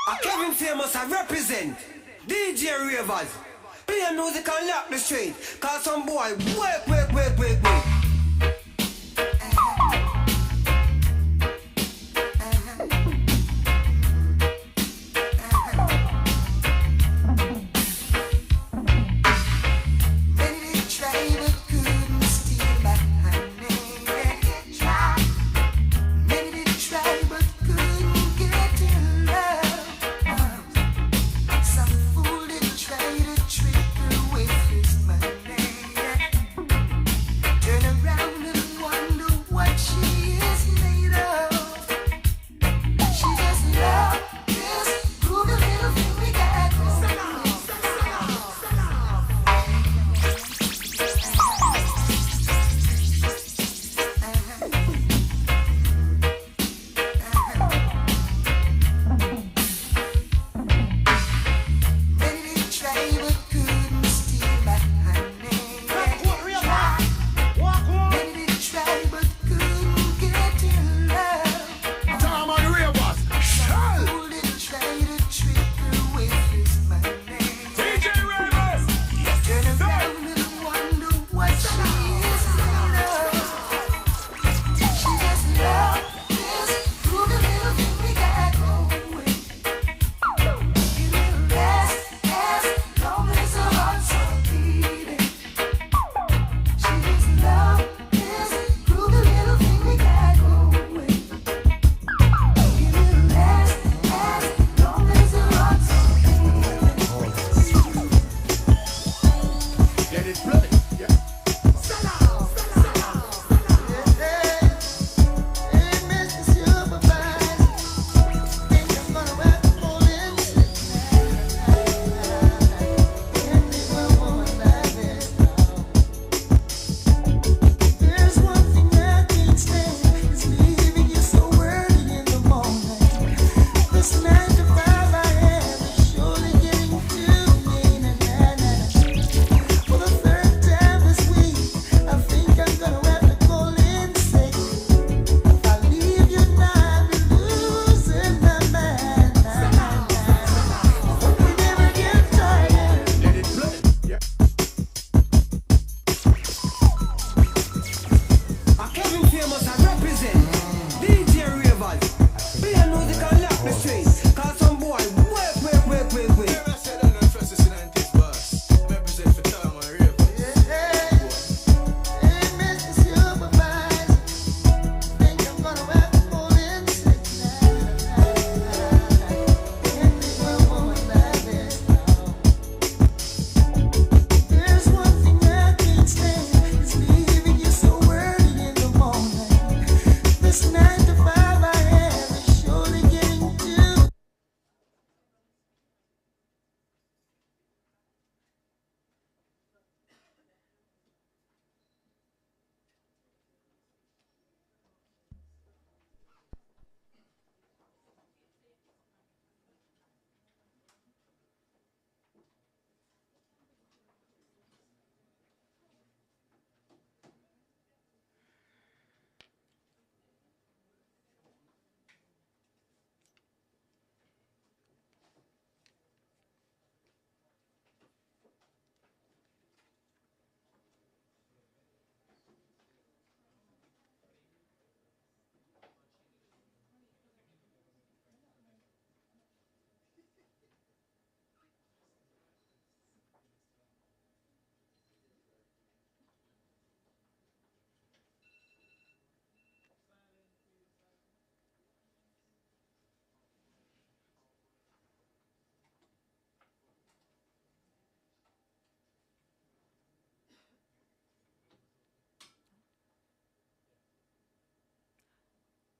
A Kevin Famous I represent DJ Ravers. Play music and lock the street. Cause some boy wake.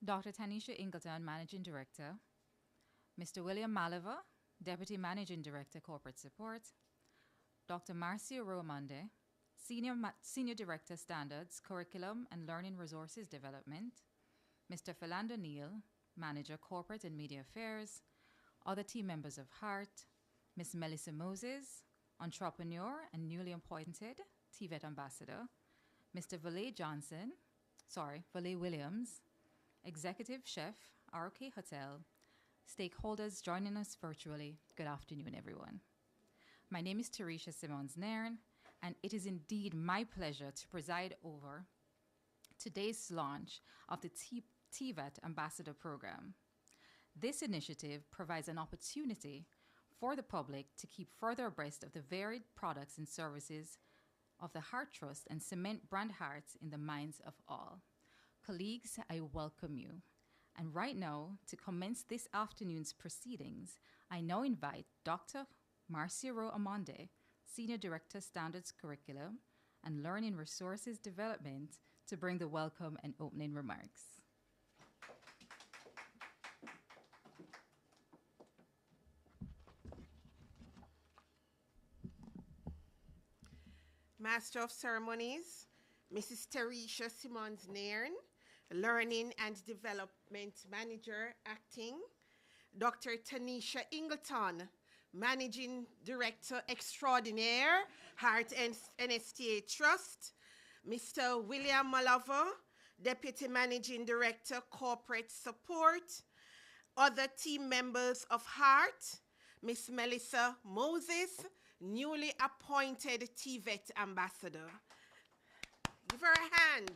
Dr. Tanisha Ingleton, Managing Director, Mr. William Maliver, Deputy Managing Director, Corporate Support, Dr. Marcia Roamonde, Senior Director, Standards, Curriculum and Learning Resources Development, Mr. Philando Neal, Manager, Corporate and Media Affairs, other team members of HEART, Ms. Melissa Moses, Entrepreneur and newly appointed TVET Ambassador, Mr. Valet Williams, Executive Chef, RK Hotel, Stakeholders joining us virtually, good afternoon, everyone. My name is Teresha Simons-Nairn, and it is indeed my pleasure to preside over today's launch of the TVET Ambassador program. This initiative provides an opportunity for the public to keep further abreast of the varied products and services of the Heart Trust and cement brand hearts in the minds of all. Colleagues, I welcome you. And right now, to commence this afternoon's proceedings, I now invite Dr. Marcia Amonde, Senior Director, Standards Curriculum and Learning Resources Development, to bring the welcome and opening remarks. Master of Ceremonies, Mrs. Teresha Simons-Nairn, Learning and Development Manager, Acting, Dr. Tanisha Ingleton, Managing Director Extraordinaire, Heart and NSTA Trust, Mr. William Malava, Deputy Managing Director, Corporate Support, other team members of Heart, Miss Melissa Moses, newly appointed TVET Ambassador. Give her a hand.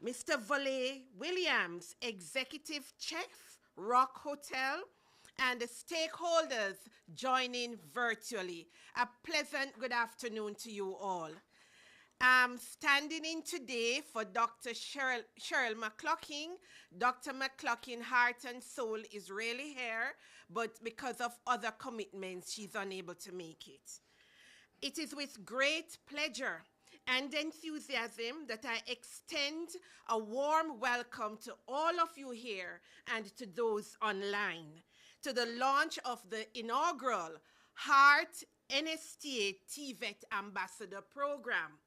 Mr. Volley Williams, Executive Chef, Rock Hotel, and the stakeholders joining virtually. A pleasant good afternoon to you all. I'm standing in today for Dr. Cheryl McClocking. Dr. McClocking, heart and soul, is really here, but because of other commitments, she's unable to make it. It is with great pleasure and enthusiasm that I extend a warm welcome to all of you here and to those online to the launch of the inaugural Heart NSTA TVET Ambassador Program.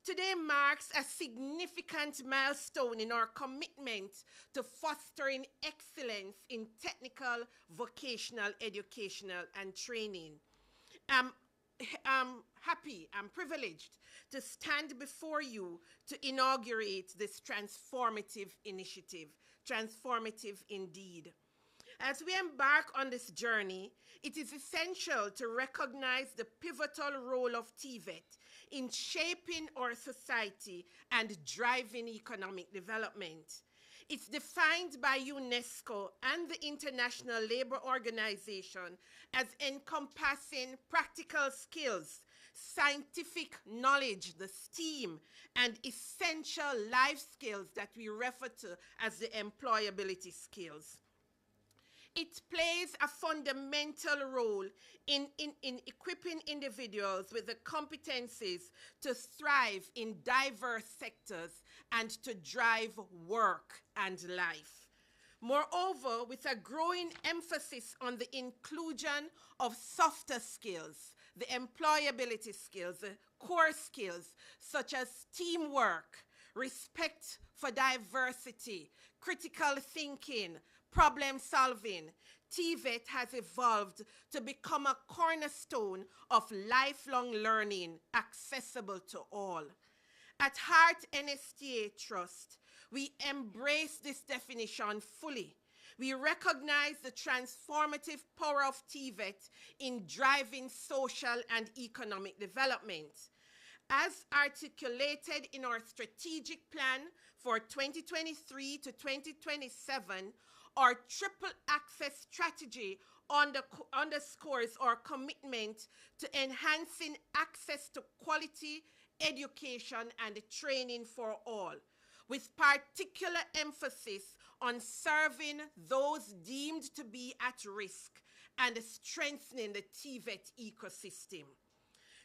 Today marks a significant milestone in our commitment to fostering excellence in technical, vocational, educational, and training. I'm happy, I'm privileged to stand before you to inaugurate this transformative initiative, transformative indeed. As we embark on this journey, it is essential to recognize the pivotal role of TVET in shaping our society and driving economic development. It's defined by UNESCO and the International Labour Organization as encompassing practical skills, scientific knowledge, the STEAM, and essential life skills that we refer to as the employability skills. It plays a fundamental role in equipping individuals with the competencies to thrive in diverse sectors and to drive work and life. Moreover, with a growing emphasis on the inclusion of softer skills, the employability skills, the core skills such as teamwork, respect for diversity, critical thinking, problem solving, TVET has evolved to become a cornerstone of lifelong learning accessible to all. At Heart NSTA Trust, we embrace this definition fully. We recognize the transformative power of TVET in driving social and economic development. As articulated in our strategic plan for 2023 to 2027, our triple access strategy underscores our commitment to enhancing access to quality education and training for all, with particular emphasis on serving those deemed to be at risk and strengthening the TVET ecosystem.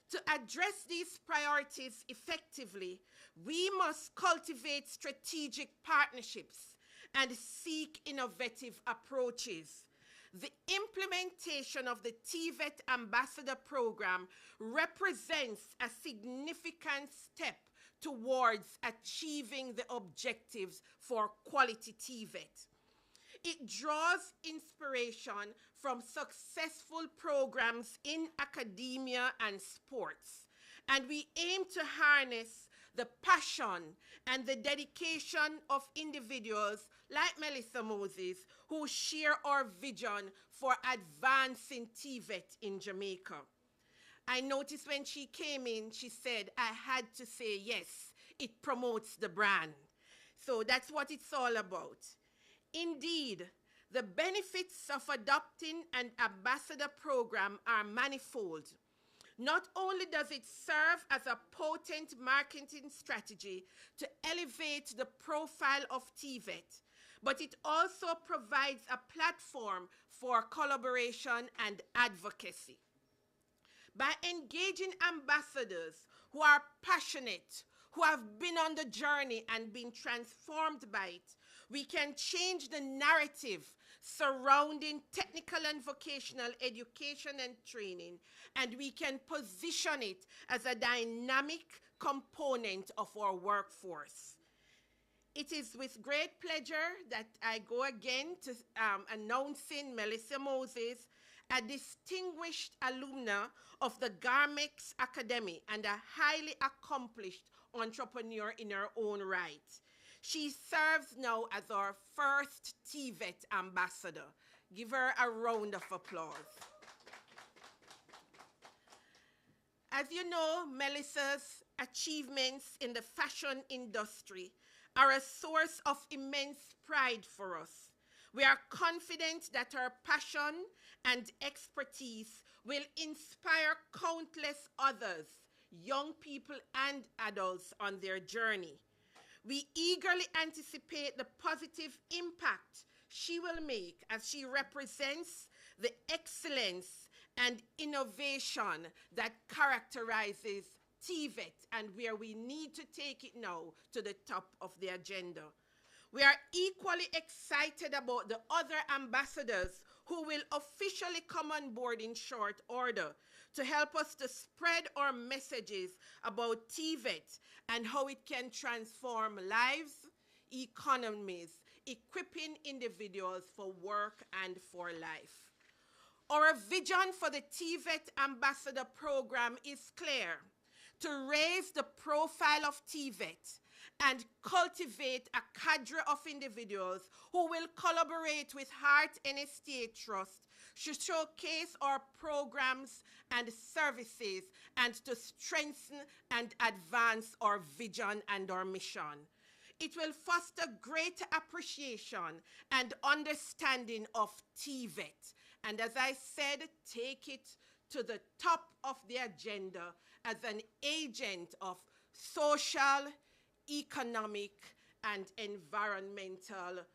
To address these priorities effectively, we must cultivate strategic partnerships and seek innovative approaches. The implementation of the TVET Ambassador Program represents a significant step towards achieving the objectives for quality TVET. It draws inspiration from successful programs in academia and sports, and we aim to harness the passion and the dedication of individuals like Melissa Moses, who share our vision for advancing TVET in Jamaica. I noticed when she came in, she said, I had to say yes. It promotes the brand. So that's what it's all about. Indeed, the benefits of adopting an ambassador program are manifold. Not only does it serve as a potent marketing strategy to elevate the profile of TVET, but it also provides a platform for collaboration and advocacy. By engaging ambassadors who are passionate, who have been on the journey and been transformed by it, we can change the narrative surrounding technical and vocational education and training, and we can position it as a dynamic component of our workforce. It is with great pleasure that I go again to announcing Melissa Moses, a distinguished alumna of the Garmex Academy and a highly accomplished entrepreneur in her own right. She serves now as our first TVET ambassador. Give her a round of applause. As you know, Melissa's achievements in the fashion industry are a source of immense pride for us. We are confident that her passion and expertise will inspire countless others, young people and adults, on their journey. We eagerly anticipate the positive impact she will make as she represents the excellence and innovation that characterizes TVET and where we need to take it now to the top of the agenda. We are equally excited about the other ambassadors who will officially come on board in short order to help us to spread our messages about TVET and how it can transform lives, economies, equipping individuals for work and for life. Our vision for the TVET Ambassador Program is clear: to raise the profile of TVET and cultivate a cadre of individuals who will collaborate with Heart NSTA Trust to showcase our programs and services and to strengthen and advance our vision and our mission. It will foster greater appreciation and understanding of TVET, and as I said, take it to the top of the agenda as an agent of social, economic, and environmental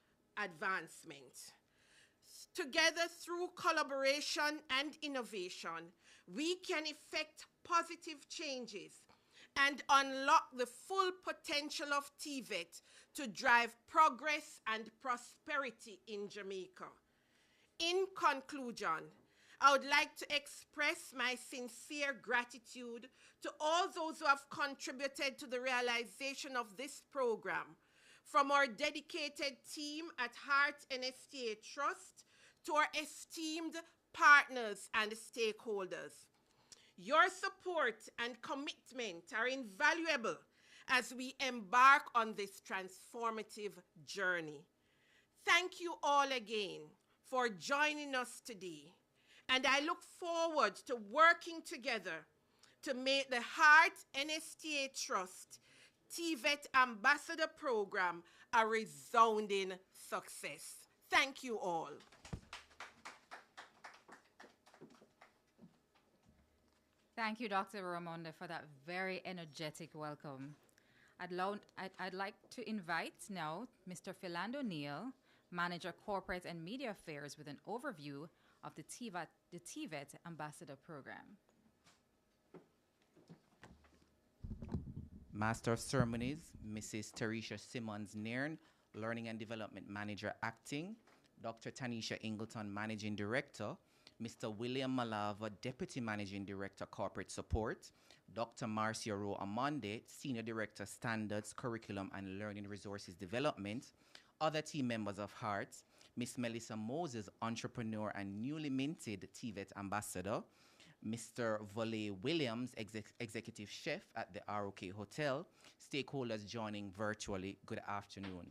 advancement. Together, through collaboration and innovation, we can effect positive changes and unlock the full potential of TVET to drive progress and prosperity in Jamaica. In conclusion, I would like to express my sincere gratitude to all those who have contributed to the realization of this program, from our dedicated team at Heart NSTA Trust to our esteemed partners and stakeholders. Your support and commitment are invaluable as we embark on this transformative journey. Thank you all again for joining us today, and I look forward to working together to make the Heart NSTA Trust TVET Ambassador Program a resounding success. Thank you all. Thank you, Dr. Ramonda, for that very energetic welcome. I'd like to invite now Mr. Philando Neal, Manager Corporate and Media Affairs, with an overview of the TVET Ambassador Program. Master of Ceremonies, Mrs. Teresha Simmons-Nairn, Learning and Development Manager Acting, Dr. Tanisha Ingleton, Managing Director, Mr. William Malava, Deputy Managing Director, Corporate Support, Dr. Marcia Rowe Amande, Senior Director, Standards, Curriculum and Learning Resources Development, other team members of Heart, Miss Melissa Moses, Entrepreneur and newly minted TVET Ambassador, Mr. Volley Williams, Executive Chef at the ROK Hotel, stakeholders joining virtually, good afternoon.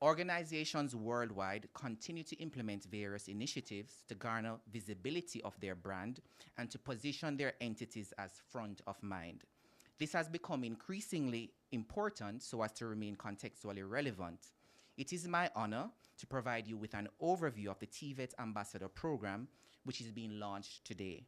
Organizations worldwide continue to implement various initiatives to garner visibility of their brand and to position their entities as front of mind. This has become increasingly important so as to remain contextually relevant. It is my honor to provide you with an overview of the TVET Ambassador program, which is being launched today.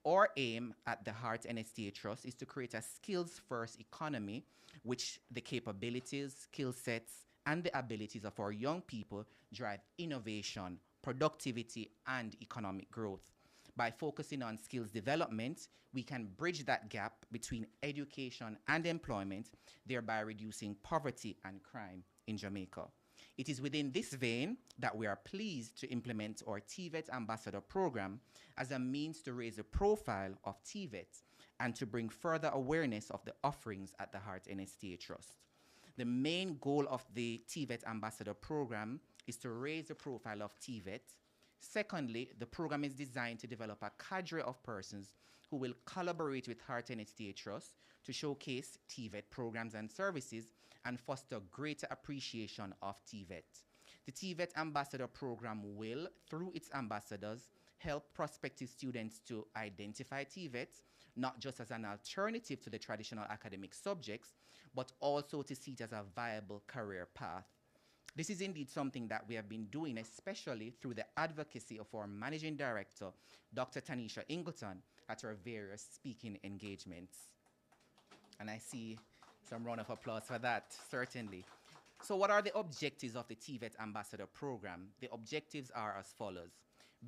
Our aim at the Heart NSTA Trust is to create a skills-first economy, which the capabilities, skill sets, and the abilities of our young people drive innovation, productivity, and economic growth. By focusing on skills development, we can bridge that gap between education and employment, thereby reducing poverty and crime in Jamaica. It is within this vein that we are pleased to implement our TVET Ambassador program as a means to raise the profile of TVET and to bring further awareness of the offerings at the Heart NSTA Trust. The main goal of the TVET Ambassador program is to raise the profile of TVET. Secondly, the program is designed to develop a cadre of persons who will collaborate with Heart NSTA Trust to showcase TVET programs and services and foster greater appreciation of TVET. The TVET Ambassador program will, through its ambassadors, help prospective students to identify TVET, not just as an alternative to the traditional academic subjects, but also to see it as a viable career path. This is indeed something that we have been doing, especially through the advocacy of our Managing Director, Dr. Tanisha Ingleton, at our various speaking engagements. And I see some round of applause for that, certainly. So what are the objectives of the TVET Ambassador program? The objectives are as follows.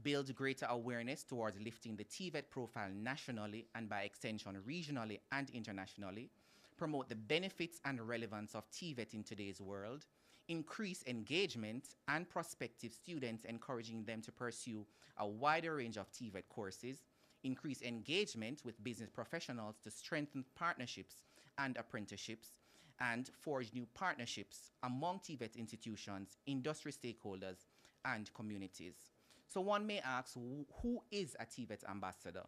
Build greater awareness towards lifting the TVET profile nationally and by extension regionally and internationally. Promote the benefits and relevance of TVET in today's world. Increase engagement and prospective students, encouraging them to pursue a wider range of TVET courses. Increase engagement with business professionals to strengthen partnerships and apprenticeships, and forge new partnerships among TVET institutions, industry stakeholders, and communities. So one may ask, who is a TVET ambassador?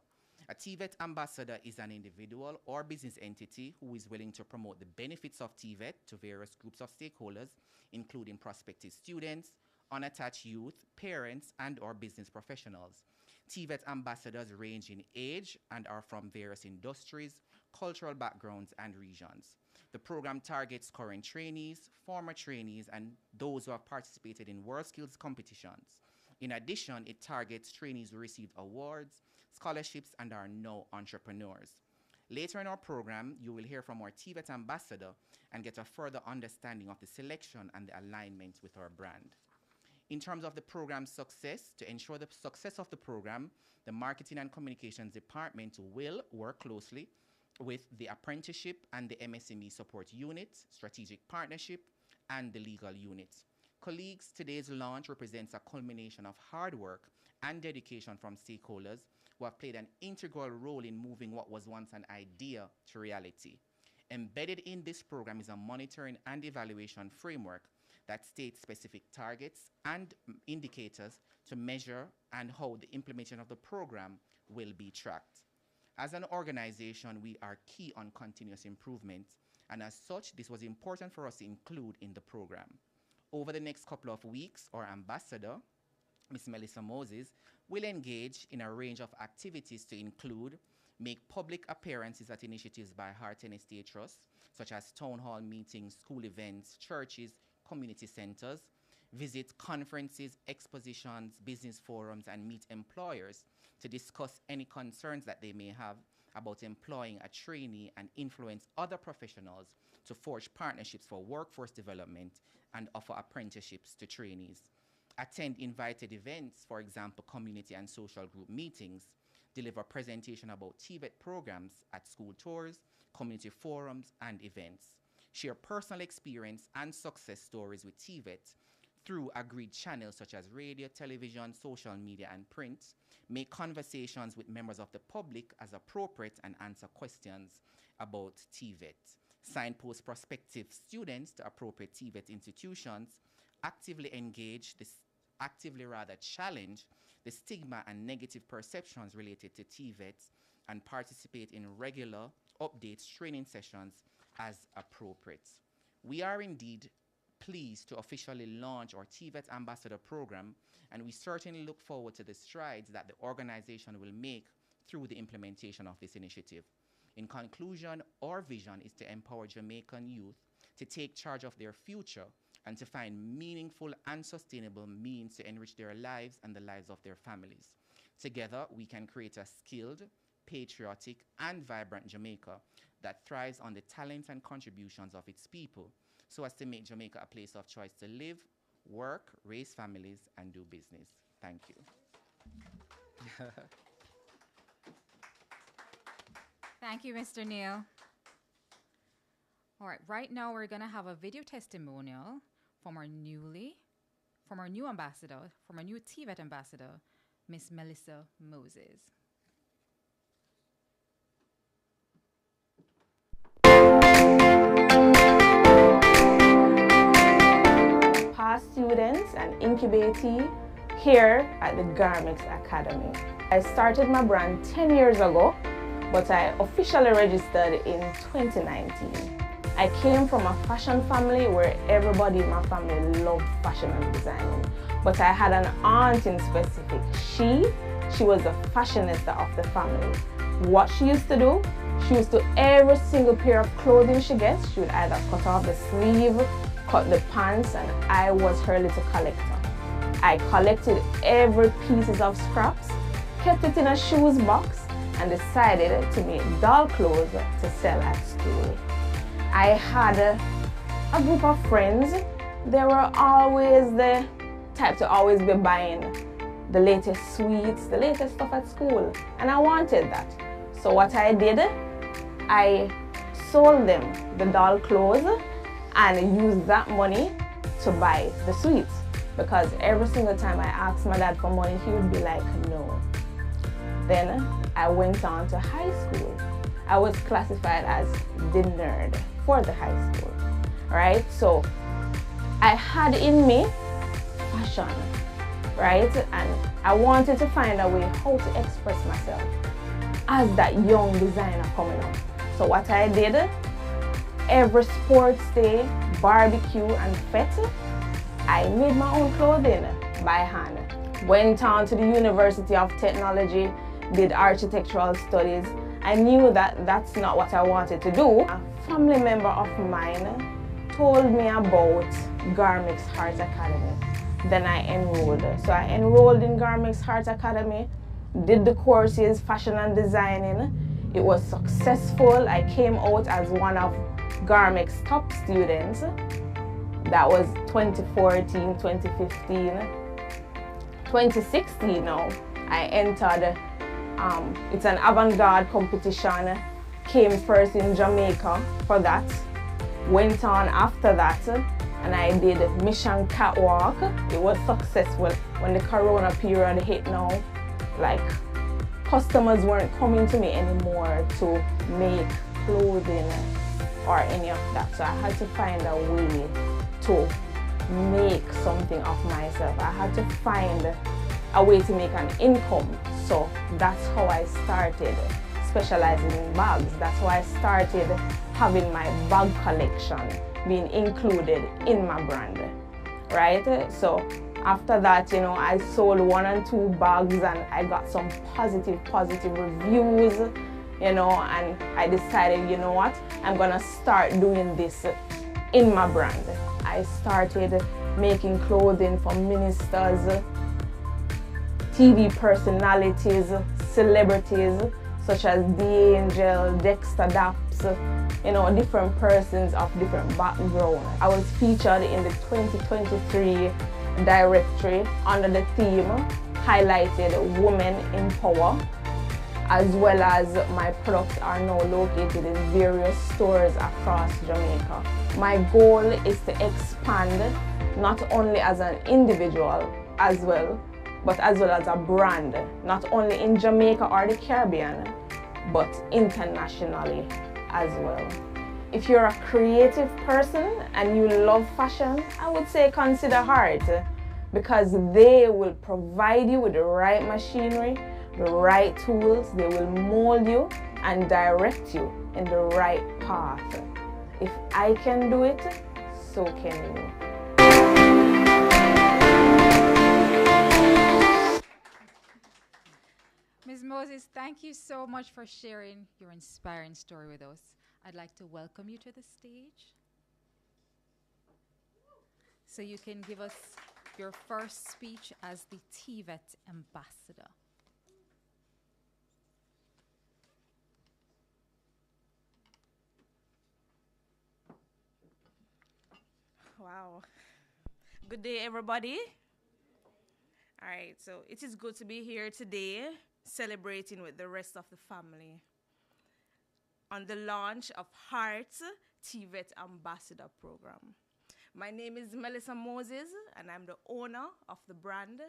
A TVET ambassador is an individual or business entity who is willing to promote the benefits of TVET to various groups of stakeholders, including prospective students, unattached youth, parents, and or business professionals. TVET ambassadors range in age and are from various industries, cultural backgrounds, and regions. The program targets current trainees, former trainees, and those who have participated in World Skills competitions. In addition, it targets trainees who received awards, scholarships, and are now entrepreneurs. Later in our program, you will hear from our TVET ambassador and get a further understanding of the selection and the alignment with our brand. In terms of the program's success, to ensure the success of the program, the Marketing and Communications Department will work closely with the Apprenticeship and the MSME Support Unit, Strategic Partnership, and the Legal Unit. Colleagues, today's launch represents a culmination of hard work and dedication from stakeholders who have played an integral role in moving what was once an idea to reality. Embedded in this program is a monitoring and evaluation framework that states specific targets and indicators to measure and how the implementation of the program will be tracked. As an organization, we are key on continuous improvement, and as such, this was important for us to include in the program. Over the next couple of weeks, our ambassador, Ms. Melissa Moses, will engage in a range of activities to include make public appearances at initiatives by Heart NSTA Trust, such as town hall meetings, school events, churches, community centers, visit conferences, expositions, business forums, and meet employers to discuss any concerns that they may have about employing a trainee and influence other professionals to forge partnerships for workforce development and offer apprenticeships to trainees. Attend invited events, for example, community and social group meetings, deliver presentation about TVET programs at school tours, community forums, and events. Share personal experience and success stories with TVET through agreed channels such as radio, television, social media, and print. Make conversations with members of the public as appropriate and answer questions about TVET. Signpost prospective students to appropriate TVET institutions. Actively challenge the stigma and negative perceptions related to TVET, and participate in regular updates training sessions as appropriate. We are indeed pleased to officially launch our TVET Ambassador program, and we certainly look forward to the strides that the organization will make through the implementation of this initiative. In conclusion, our vision is to empower Jamaican youth to take charge of their future and to find meaningful and sustainable means to enrich their lives and the lives of their families. Together, we can create a skilled, patriotic, and vibrant Jamaica that thrives on the talents and contributions of its people, so as to make Jamaica a place of choice to live, work, raise families, and do business. Thank you. Thank you, Mr. Neil. All right, right now we're gonna have a video testimonial from our new ambassador, from our new TVET ambassador, Miss Melissa Moses. Past students and incubatee here at the Garmix Academy. I started my brand 10 years ago, but I officially registered in 2019. I came from a fashion family where everybody in my family loved fashion and designing. But I had an aunt in specific. She was the fashionista of the family. What she used to do, she used to, every single pair of clothing she gets, she would either cut off the sleeve, cut the pants, and I was her little collector. I collected every pieces of scraps, kept it in a shoes box, and decided to make doll clothes to sell at school. I had a group of friends. They were always the type to always be buying the latest sweets, the latest stuff at school, and I wanted that. So what I did, I sold them the doll clothes and used that money to buy the sweets, because every single time I asked my dad for money, he would be like, no. Then I went on to high school. I was classified as the nerd for the high school, right? So I had in me fashion, right? And I wanted to find a way how to express myself as that young designer coming up. So what I did, every sports day, barbecue and fete, I made my own clothing by hand. Went on to the University of Technology, did architectural studies. I knew that that's not what I wanted to do. A family member of mine told me about Garmix Heart Academy. Then I enrolled. So I enrolled in Garmix Heart Academy, did the courses, fashion and designing. It was successful. I came out as one of Garmix top students. That was 2014, 2015, 2016 now. I entered, it's an avant-garde competition, came first in Jamaica for that. Went on after that, and I did Mission Catwalk. It was successful. When the Corona period hit now, like, customers weren't coming to me anymore to make clothing or any of that. So I had to find a way to make something of myself. I had to find a way to make an income. So that's how I started specializing in bags. That's how I started having my bag collection being included in my brand, right? So after that, you know, I sold 1 and 2 bags and I got some positive reviews, you know, and I decided, you know what, I'm gonna start doing this in my brand. I started making clothing for ministers, TV personalities, celebrities such as The Angel, Dexter Daps, you know, different persons of different backgrounds. I was featured in the 2023 directory under the theme highlighted Women in Power, as well as my products are now located in various stores across Jamaica. My goal is to expand not only as an individual as well, but as well as a brand, not only in Jamaica or the Caribbean, but internationally as well. If you're a creative person and you love fashion, I would say consider Heart, because they will provide you with the right machinery, the right tools. They will mold you and direct you in the right path. If I can do it, so can you. Moses, thank you so much for sharing your inspiring story with us. I'd like to welcome you to the stage so you can give us your first speech as the TVET Ambassador. Wow. Good day, everybody. All right, so it is good to be here today celebrating with the rest of the family on the launch of Heart's TVET Ambassador program. My name is Melissa Moses, and I'm the owner of the brand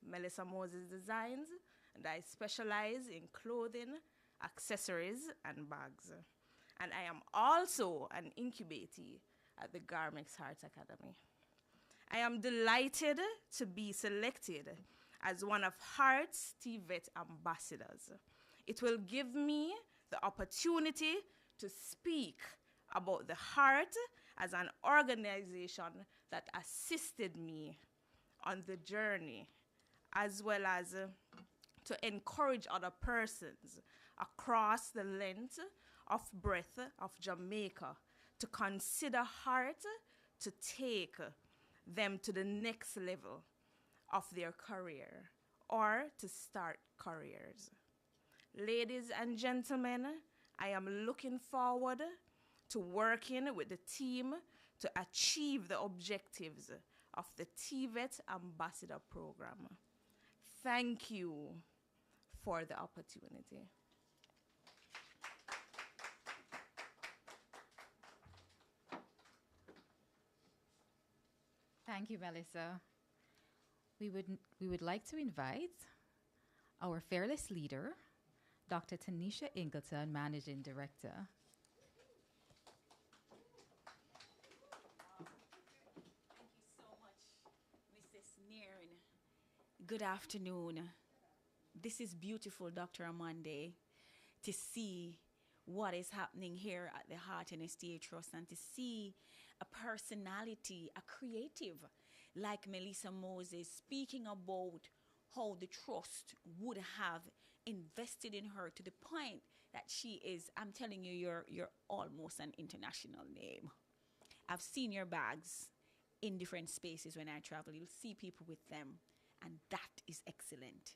Melissa Moses Designs, and I specialize in clothing, accessories, and bags. And I am also an incubatee at the Garmix Heart Academy. I am delighted to be selected as one of Heart's TVET ambassadors. It will give me the opportunity to speak about the Heart as an organization that assisted me on the journey, as well as to encourage other persons across the length of breadth of Jamaica to consider Heart to take them to the next level of their career or to start careers. Ladies and gentlemen, I am looking forward to working with the team to achieve the objectives of the TVET Ambassador program. Thank you for the opportunity. Thank you, Melissa. We would like to invite our fearless leader, Dr. Tanisha Ingleton, Managing Director. Thank you so much, Mrs. Nairn. Good afternoon. This is beautiful, Dr. Amande, to see what is happening here at the Heart and Estate Trust and to see a personality, a creative like Melissa Moses speaking about how the trust would have invested in her to the point that she is, I'm telling you, you're almost an international name. I've seen your bags in different spaces when I travel. You'll see people with them, and that is excellent.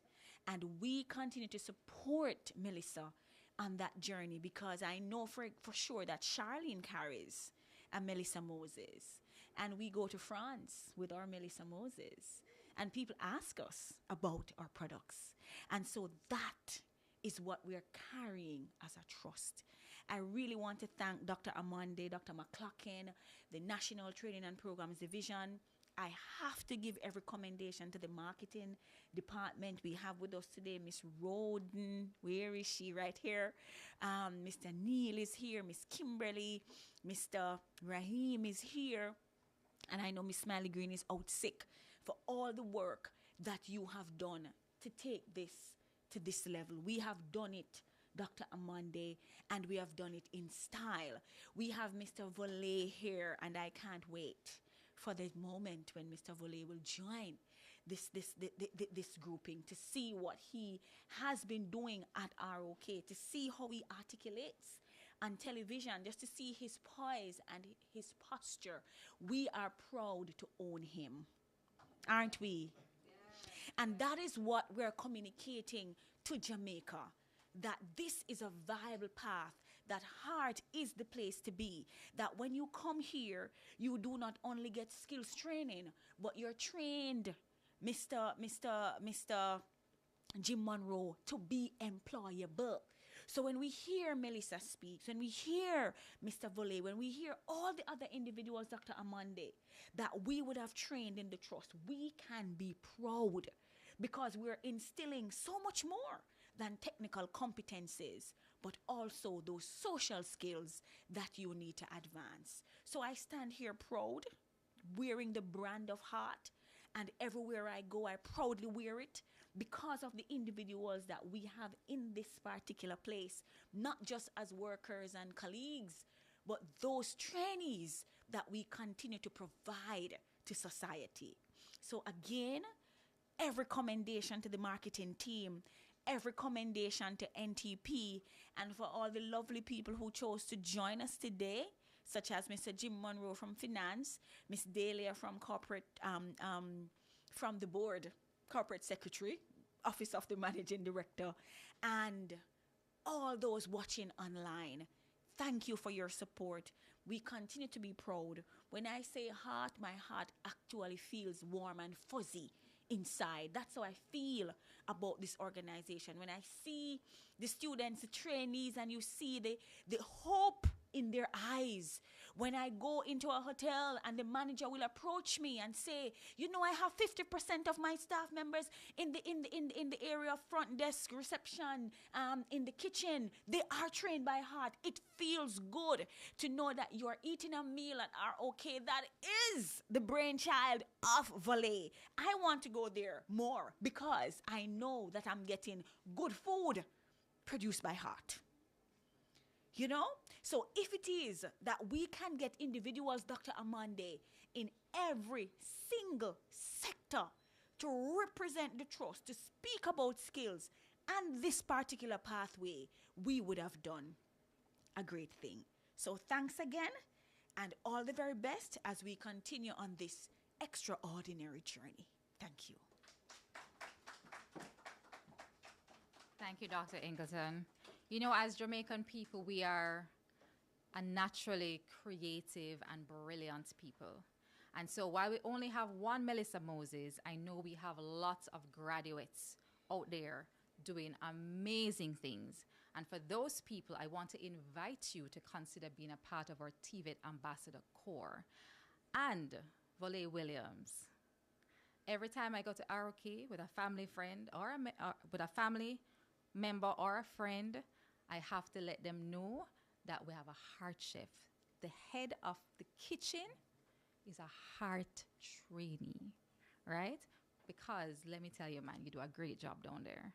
And we continue to support Melissa on that journey because I know for sure that Charlene carries a Melissa Moses. And we go to France with our Melissa Moses. And people ask us about our products. And so that is what we're carrying as a trust. I really want to thank Dr. Amande, Dr. McClocken, the National Training and Programs Division. I have to give every commendation to the marketing department. We have with us today Miss Roden. Where is she? Right here. Mr. Neil is here. Miss Kimberly. Mr. Rahim is here. And I know Miss Smiley Green is out sick for all the work that you have done to take this to this level. We have done it, Dr. Amande, and we have done it in style. We have Mr. Volley here, and I can't wait for the moment when Mr. Volley will join this grouping to see what he has been doing at ROK, to see how he articulates on television, just to see his poise and his posture. We are proud to own him, aren't we? Yeah. And that is what we're communicating to Jamaica, that this is a viable path, that Heart is the place to be, that when you come here, you do not only get skills training, but you're trained, Mr. Jim Monroe, to be employable. So when we hear Melissa speaks, when we hear Mr. Volley, when we hear all the other individuals, Dr. Amande, that we would have trained in the trust, we can be proud because we're instilling so much more than technical competencies, but also those social skills that you need to advance. So I stand here proud, wearing the brand of Heart, and everywhere I go, I proudly wear it because of the individuals that we have in this particular place, not just as workers and colleagues, but those trainees that we continue to provide to society. So again, every commendation to the marketing team, every commendation to NTP and for all the lovely people who chose to join us today, such as Mr. Jim Monroe from Finance, Miss Dahlia from Corporate, from the board, Corporate Secretary, Office of the Managing Director, and all those watching online. Thank you for your support. We continue to be proud. When I say heart, my heart actually feels warm and fuzzy inside. That's how I feel about this organization. When I see the students, the trainees, and you see the hope in their eyes. When I go into a hotel and the manager will approach me and say, you know, I have 50% of my staff members in the area of front desk, reception, in the kitchen. They are trained by heart. It feels good to know that you are eating a meal and are okay. That is the brainchild of Valet. I want to go there more because I know that I'm getting good food produced by heart. You know? So if it is that we can get individuals, Dr. Amande, in every single sector to represent the trust, to speak about skills and this particular pathway, we would have done a great thing. So thanks again and all the very best as we continue on this extraordinary journey. Thank you. Thank you, Dr. Ingleton. You know, as Jamaican people, we are a naturally creative and brilliant people. And so while we only have one Melissa Moses, I know we have lots of graduates out there doing amazing things. And for those people, I want to invite you to consider being a part of our TVET Ambassador Corps. And Volley Williams. Every time I go to ROK with a family friend or with a family member or a friend, I have to let them know that we have a heart chef. The head of the kitchen is a heart trainee, right? Because let me tell you, man, you do a great job down there.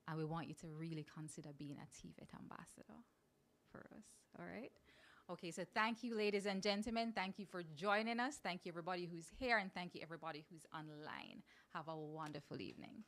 And we want you to really consider being a TVET ambassador for us, all right? Okay, so thank you, ladies and gentlemen. Thank you for joining us. Thank you, everybody who's here, and thank you, everybody who's online. Have a wonderful evening.